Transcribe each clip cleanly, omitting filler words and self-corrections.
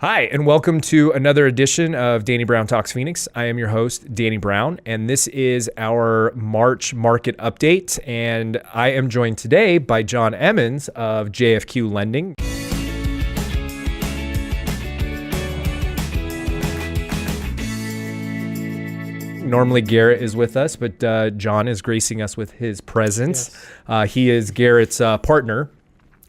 Hi, and welcome to another edition of Danny Brown Talks Phoenix. I am your host, Danny Brown, and this is our March market update. And I am joined today by John Emmons of JFQ Lending. Normally Garrett is with us, but John is gracing us with his presence. Yes. He is Garrett's partner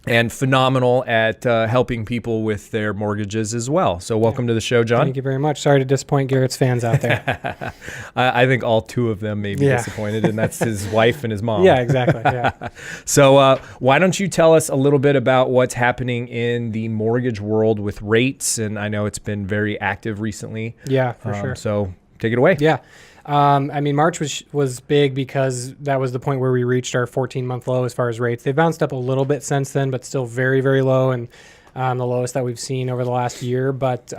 and phenomenal at helping people with their mortgages as well. So welcome to the show, John. Thank you very much. Sorry to disappoint Garrett's fans out there. I think all two of them may be disappointed, and that's his wife and his mom. Yeah, exactly. Yeah. So why don't you tell us a little bit about what's happening in the mortgage world with rates? And I know it's been very active recently. Yeah, for sure. So take it away. Yeah. March was big because that was the point where we reached our 14-month low as far as rates. They've bounced up a little bit since then, but still very, very low, and the lowest that we've seen over the last year. But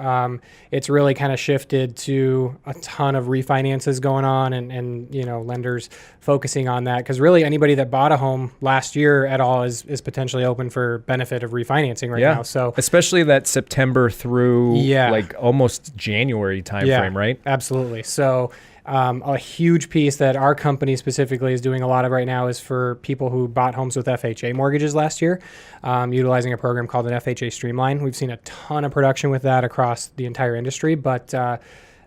it's really kind of shifted to a ton of refinances going on, and lenders focusing on that, because really anybody that bought a home last year at all is potentially open for benefit of refinancing right now. So especially that September through like almost January timeframe, right? Absolutely. So a huge piece that our company specifically is doing a lot of right now is for people who bought homes with FHA mortgages last year, utilizing a program called an FHA Streamline. We've seen a ton of production with that across the entire industry, but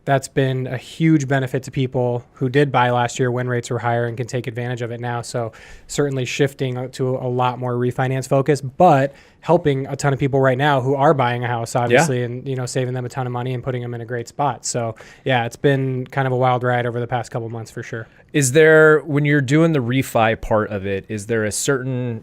that's been a huge benefit to people who did buy last year when rates were higher and can take advantage of it now. So certainly shifting to a lot more refinance focus, but helping a ton of people right now who are buying a house, obviously, and saving them a ton of money and putting them in a great spot. So yeah, it's been kind of a wild ride over the past couple months for sure. Is there, when you're doing the refi part of it, is there a certain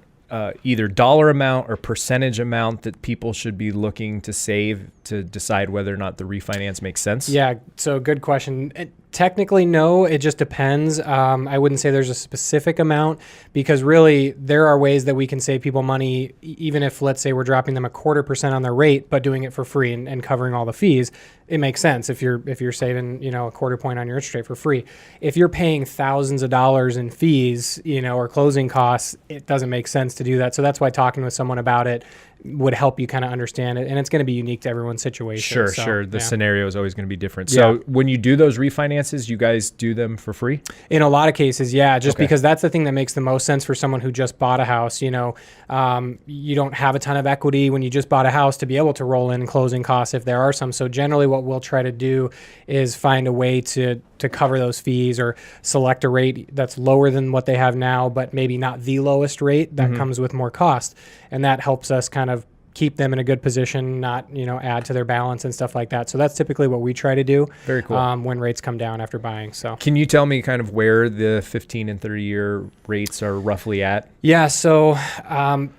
either dollar amount or percentage amount that people should be looking to save to decide whether or not the refinance makes sense? Yeah, so good question. Technically, no, it just depends. I wouldn't say there's a specific amount, because really there are ways that we can save people money, even if, let's say, we're dropping them 0.25% on their rate, but doing it for free and covering all the fees. It makes sense if you're saving, a quarter point on your interest rate for free. If you're paying thousands of dollars in fees, or closing costs, it doesn't make sense to do that. So that's why talking with someone about it would help you kind of understand it. And it's going to be unique to everyone's situation. Sure. The scenario is always going to be different. So when you do those refinances, you guys do them for free? In a lot of cases, yeah, because that's the thing that makes the most sense for someone who just bought a house. You don't have a ton of equity when you just bought a house to be able to roll in closing costs if there are some. So generally what we'll try to do is find a way to cover those fees, or select a rate that's lower than what they have now, but maybe not the lowest rate that comes with more cost. And that helps us kind of keep them in a good position, not, add to their balance and stuff like that. So that's typically what we try to do. Very cool. When rates come down after buying. So can you tell me kind of where the 15 and 30-year rates are roughly at? Yeah. So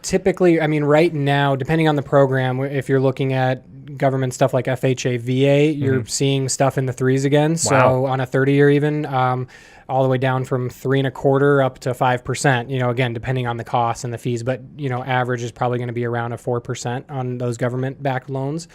typically, right now, depending on the program, if you're looking at government stuff like FHA, VA, you're seeing stuff in the threes again. Wow. So on a 30-year even, all the way down from 3.25% up to 5%, again, depending on the costs and the fees, but, average is probably going to be around a 4% on those government-backed loans.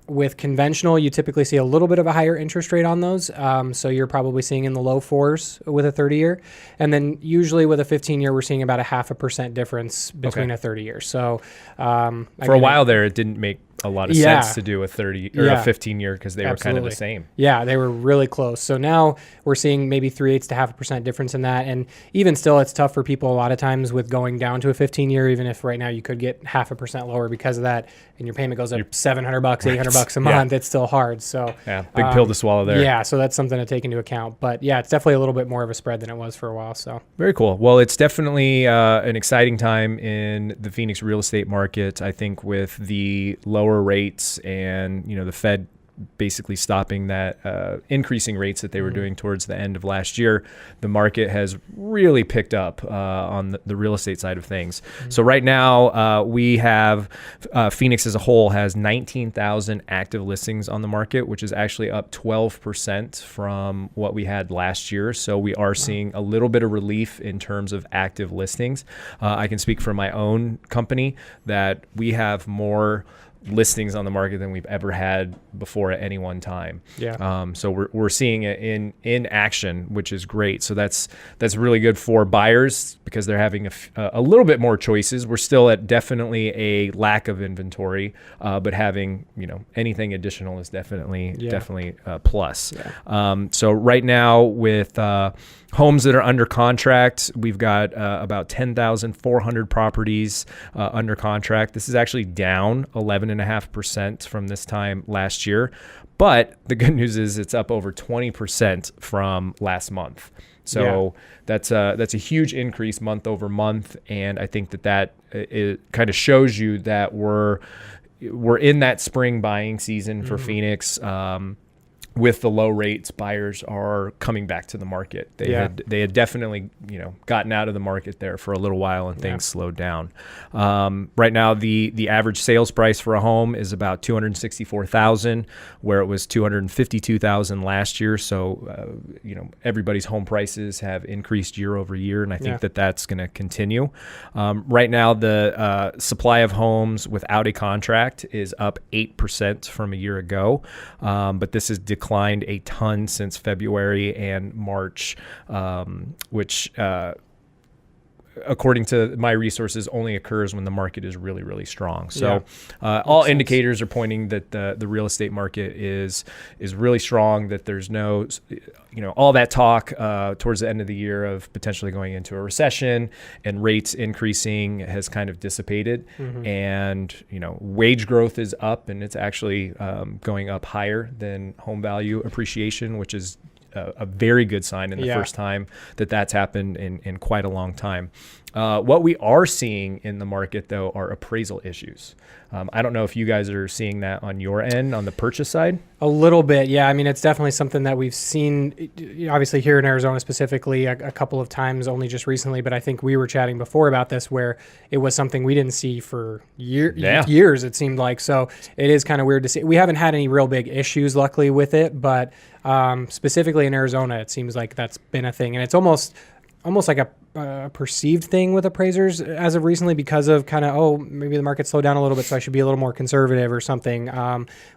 With conventional, you typically see a little bit of a higher interest rate on those. So you're probably seeing in the low 4s with a 30-year. And then usually with a 15-year, we're seeing about a 0.5% difference between a 30-year. So for a while there, it didn't make a lot of sense to do a 30 or a 15-year, because they were kind of the same. Yeah, they were really close. So now we're seeing maybe 3/8 to 0.5% difference in that. And even still, it's tough for people a lot of times with going down to a 15-year, even if right now you could get 0.5% lower because of that, and your payment goes up $700, $800 a month. It's still hard. So big pill to swallow there. Yeah, so that's something to take into account. But yeah, it's definitely a little bit more of a spread than it was for a while. So very cool. Well, it's definitely an exciting time in the Phoenix real estate market. I think with the lower rates and the Fed basically stopping that increasing rates that they were doing towards the end of last year, the market has really picked up on the real estate side of things. So right now we have Phoenix as a whole has 19,000 active listings on the market, which is actually up 12% from what we had last year. So we are seeing a little bit of relief in terms of active listings. I can speak for my own company that we have more listings on the market than we've ever had before at any one time. Yeah. So we're seeing it in action, which is great. So that's really good for buyers because they're having a little bit more choices. We're still at definitely a lack of inventory, but having anything additional is definitely a plus. Yeah. So right now with homes that are under contract, we've got about 10,400 properties under contract. This is actually down 11.5% from this time last year. But the good news is it's up over 20% from last month. So that's a huge increase month over month. And I think that it kind of shows you that we're in that spring buying season for Phoenix. With the low rates, buyers are coming back to the market. They had definitely gotten out of the market there for a little while, and things slowed down. Right now, the average sales price for a home is about $264,000, where it was $252,000 last year. So everybody's home prices have increased year over year, and I think that's going to continue. Right now, the supply of homes without a contract is up 8% from a year ago, but this is declined a ton since February and March, which according to my resources only occurs when the market is really, really strong. So all indicators are pointing that the real estate market is really strong, that there's no, all that talk towards the end of the year of potentially going into a recession and rates increasing has kind of dissipated. And, wage growth is up, and it's actually going up higher than home value appreciation, which is a very good sign in the first time that's happened in quite a long time. What we are seeing in the market, though, are appraisal issues. I don't know if you guys are seeing that on your end, on the purchase side. A little bit, yeah. I mean, it's definitely something that we've seen, obviously here in Arizona specifically, a couple of times only just recently, but I think we were chatting before about this where it was something we didn't see for years, it seemed like. So it is kind of weird to see. We haven't had any real big issues, luckily, with it, but specifically in Arizona, it seems like that's been a thing. And it's almost like a perceived thing with appraisers as of recently because of kind of, maybe the market slowed down a little bit, so I should be a little more conservative or something,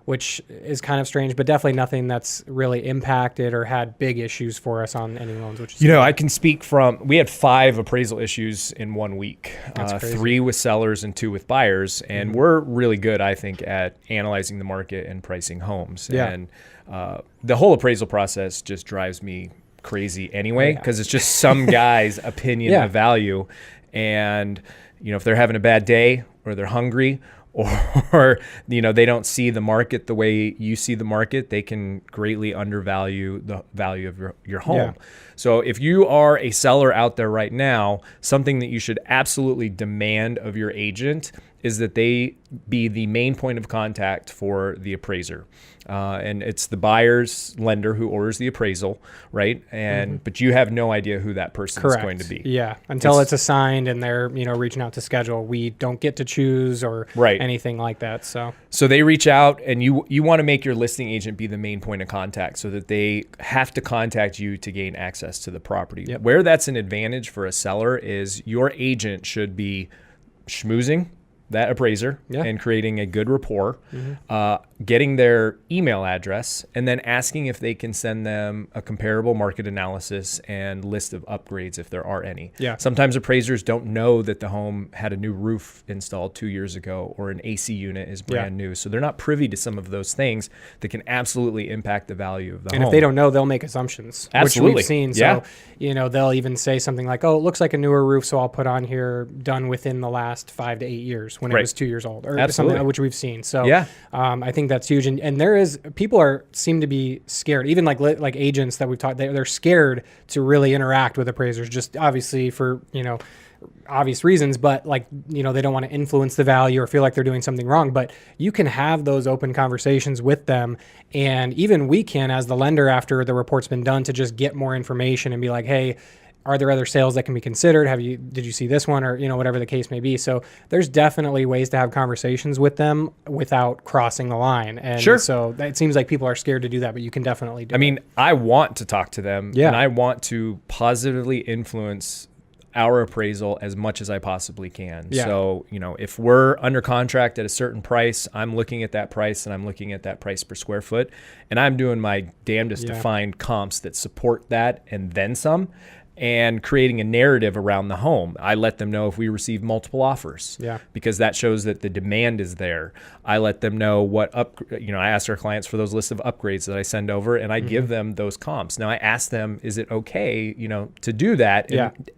which is kind of strange, but definitely nothing that's really impacted or had big issues for us on any loans. Which is I can speak we had 5 appraisal issues in 1 week, 3 with sellers and 2 with buyers, and we're really good, I think, at analyzing the market and pricing homes. And the whole appraisal process just drives me crazy anyway, because it's just some guy's opinion of value. And if they're having a bad day or they're hungry or they don't see the market the way you see the market, they can greatly undervalue the value of your home. So if you are a seller out there right now, something that you should absolutely demand of your agent is that they be the main point of contact for the appraiser. And it's the buyer's lender who orders the appraisal, right? And but you have no idea who that person is going to be. Yeah, until it's assigned and they're reaching out to schedule. We don't get to choose or anything like that. So they reach out, and you want to make your listing agent be the main point of contact so that they have to contact you to gain access to the property. Where that's an advantage for a seller is your agent should be schmoozing that appraiser and creating a good rapport, getting their email address, and then asking if they can send them a comparable market analysis and list of upgrades if there are any. Sometimes appraisers don't know that the home had a new roof installed 2 years ago or an AC unit is brand new. So they're not privy to some of those things that can absolutely impact the value of the home. And if they don't know, they'll make assumptions, which we've seen. So, they'll even say something like, it looks like a newer roof, so I'll put on here done within the last 5 to 8 years when it was 2 years old or something, which we've seen. So I think that's huge. And there is, people seem to be scared, even like agents that we've talked, they're scared to really interact with appraisers, just obviously for, obvious reasons, but they don't want to influence the value or feel like they're doing something wrong. But you can have those open conversations with them. And even we can, as the lender, after the report's been done, to just get more information and be like, hey, are there other sales that can be considered? Did you see this one, or whatever the case may be? So there's definitely ways to have conversations with them without crossing the line. And so it seems like people are scared to do that, but you can definitely do it. I want to talk to them, and I want to positively influence our appraisal as much as I possibly can. Yeah. So, if we're under contract at a certain price, I'm looking at that price and I'm looking at that price per square foot, and I'm doing my damnedest to find comps that support that and then some, and creating a narrative around the home. I let them know if we receive multiple offers, because that shows that the demand is there. I let them know what I ask our clients for those lists of upgrades that I send over, and I give them those comps. Now I ask them, is it okay, to do that? And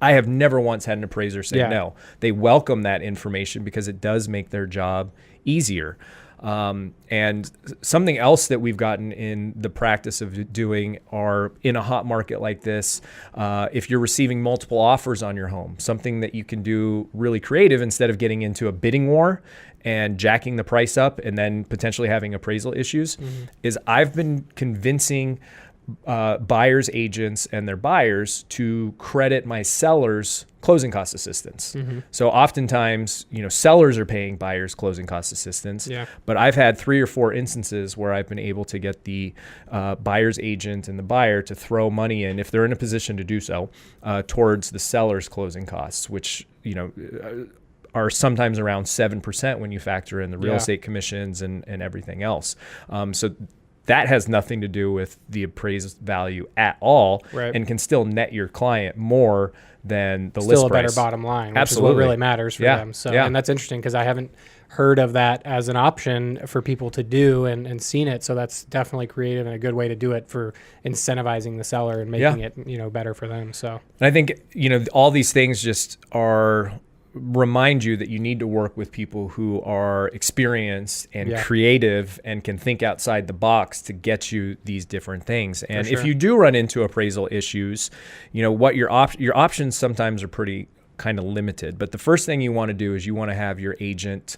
I have never once had an appraiser say no. They welcome that information because it does make their job easier. And something else that we've gotten in the practice of doing are in a hot market like this, if you're receiving multiple offers on your home, something that you can do really creative instead of getting into a bidding war and jacking the price up and then potentially having appraisal issues, is I've been convincing buyers agents and their buyers to credit my sellers closing cost assistance. So oftentimes, sellers are paying buyers closing cost assistance, but I've had 3 or 4 instances where I've been able to get the buyer's agent and the buyer to throw money in, if they're in a position to do so, towards the seller's closing costs, which, are sometimes around 7% when you factor in the real estate commissions and everything else. So that has nothing to do with the appraised value at all, and can still net your client more than the list price. Still a better bottom line, which Absolutely. is what really matters for them. So, and that's interesting because I haven't heard of that as an option for people to do and seen it. So that's definitely creative and a good way to do it for incentivizing the seller and making it, better for them. So, and I think, all these things just remind you that you need to work with people who are experienced and creative and can think outside the box to get you these different things. And if you do run into appraisal issues, what your options sometimes are pretty kind of limited. But the first thing you want to do is you want to have your agent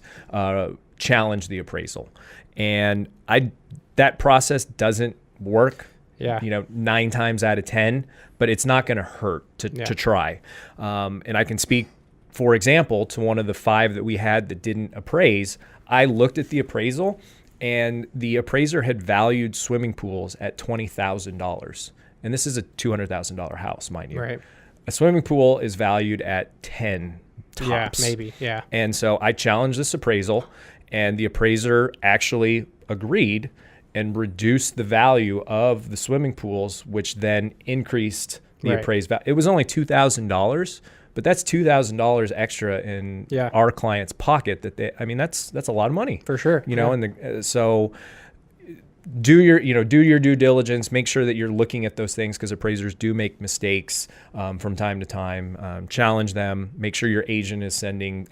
challenge the appraisal. And that process doesn't work 9 times out of 10, but it's not going to hurt to try. And I can speak, for example, to one of the 5 that we had that didn't appraise. I looked at the appraisal, and the appraiser had valued swimming pools at $20,000. And this is a $200,000 house, mind you. Right. A swimming pool is valued at 10 tops. Yeah, maybe, yeah. And so I challenged this appraisal, and the appraiser actually agreed and reduced the value of the swimming pools, which then increased the appraised value. It was only $2,000. But that's $2,000 extra in our client's pocket. That's a lot of money for sure. And so do your due diligence. Make sure that you're looking at those things because appraisers do make mistakes from time to time. Challenge them. Make sure your agent is sending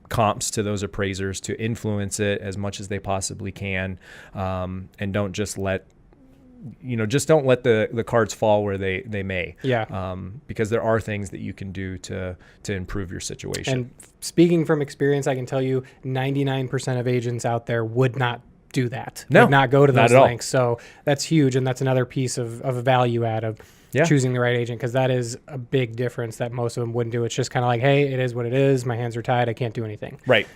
comps to those appraisers to influence it as much as they possibly can, and don't just let the cards fall where they may. Because there are things that you can do to improve your situation. And speaking from experience, I can tell you 99% of agents out there would not do that. No, would not go to those lengths. So that's huge. And that's another piece of value add of choosing the right agent, because that is a big difference that most of them wouldn't do. It's just kind of like, hey, it is what it is. My hands are tied. I can't do anything. Right.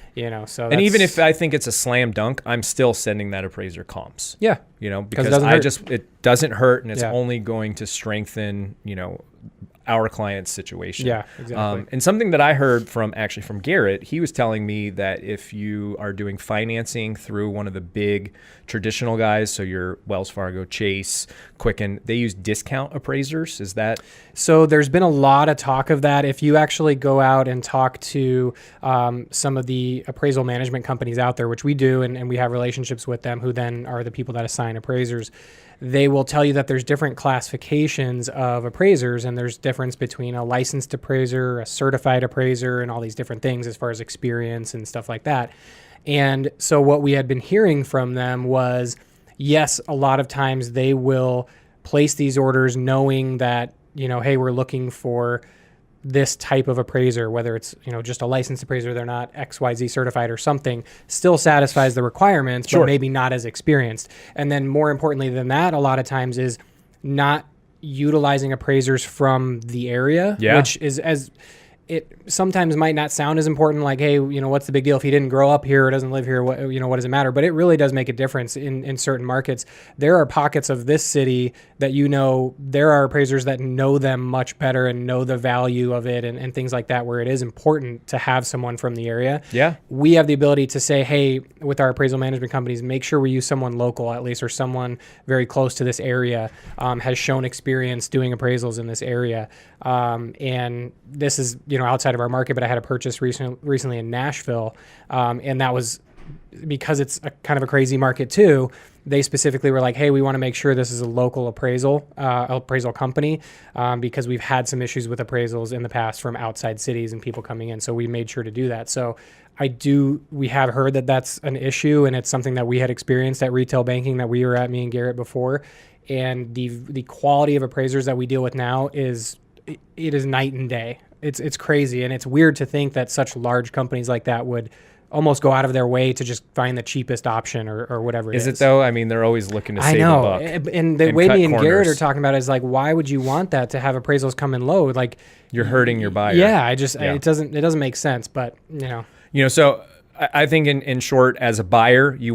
So and even if I think it's a slam dunk, I'm still sending that appraiser comps. Yeah. Because it doesn't hurt, and it's only going to strengthen, our client's situation. Yeah, exactly. And something that I heard from Garrett, he was telling me that if you are doing financing through one of the big traditional guys, so your Wells Fargo, Chase, Quicken, they use discount appraisers. Is that? So there's been a lot of talk of that. If you actually go out and talk to some of the appraisal management companies out there, which we do, and we have relationships with them, who then are the people that assign appraisers, they will tell you that there's different classifications of appraisers, and there's difference between a licensed appraiser, a certified appraiser, and all these different things as far as experience and stuff like that. And so what we had been hearing from them was, yes, a lot of times they will place these orders knowing that, hey, we're looking for this type of appraiser, whether it's, just a licensed appraiser, they're not XYZ certified or something, still satisfies the requirements, but maybe not as experienced. And then more importantly than that, a lot of times is not utilizing appraisers from the area, which is it sometimes might not sound as important, like, hey, what's the big deal if he didn't grow up here or doesn't live here? What does it matter? But it really does make a difference in certain markets. There are pockets of this city that there are appraisers that know them much better and know the value of it and things like that, where it is important to have someone from the area. Yeah. We have the ability to say, hey, with our appraisal management companies, make sure we use someone local at least, or someone very close to this area, has shown experience doing appraisals in this area. And this is, outside of our market, but I had a purchase recently in Nashville. And that was because it's a kind of a crazy market too. They specifically were like, hey, we want to make sure this is a local appraisal company, because we've had some issues with appraisals in the past from outside cities and people coming in. So we made sure to do that. So we have heard that that's an issue, and it's something that we had experienced at retail banking that we were at, me and Garrett, before. And the quality of appraisers that we deal with now is night and day. It's crazy, and it's weird to think that such large companies like that would almost go out of their way to just find the cheapest option or whatever it is. Is it though? I mean, they're always looking to save a buck. And the way me and Garrett are talking about it is like, why would you want that to have appraisals come in low? Like, you're hurting your buyer. Yeah, it doesn't make sense, but So I think in short, as a buyer, you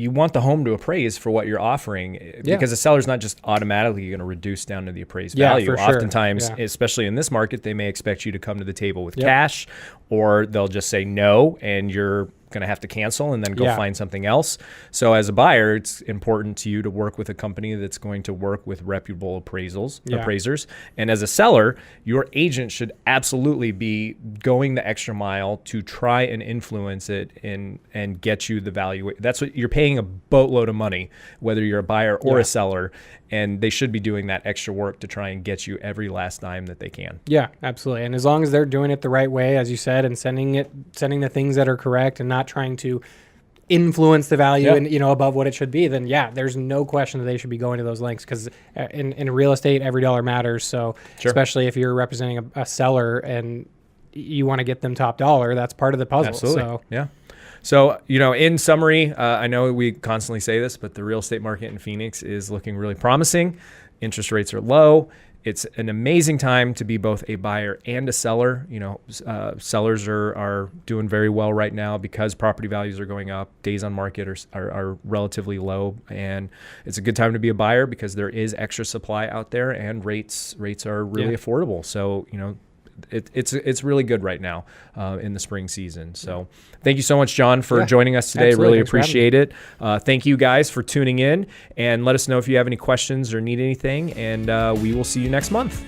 want the home to appraise for what you're offering, because the seller's not just automatically going to reduce down to the appraised value. For sure. Oftentimes, especially in this market, they may expect you to come to the table with cash, or they'll just say no, and you're going to have to cancel and then go find something else. So as a buyer, it's important to you to work with a company that's going to work with reputable appraisers. And as a seller, your agent should absolutely be going the extra mile to try and influence it and get you the value. That's what you're paying, a boatload of money, whether you're a buyer or a seller. And they should be doing that extra work to try and get you every last dime that they can. Yeah, absolutely. And as long as they're doing it the right way, as you said, and sending the things that are correct and not trying to influence the value and above what it should be, then there's no question that they should be going to those lengths, because in real estate, every dollar matters. So especially if you're representing a seller and you want to get them top dollar, that's part of the puzzle. Absolutely. So So, in summary, I know we constantly say this, but the real estate market in Phoenix is looking really promising. Interest rates are low. It's an amazing time to be both a buyer and a seller. Sellers are doing very well right now because property values are going up. Days on market are relatively low, and it's a good time to be a buyer because there is extra supply out there, and rates are really affordable. So, it's really good right now in the spring season. So thank you so much, John, for joining us today. Absolutely. Really appreciate it. Thank you guys for tuning in, and let us know if you have any questions or need anything, and we will see you next month.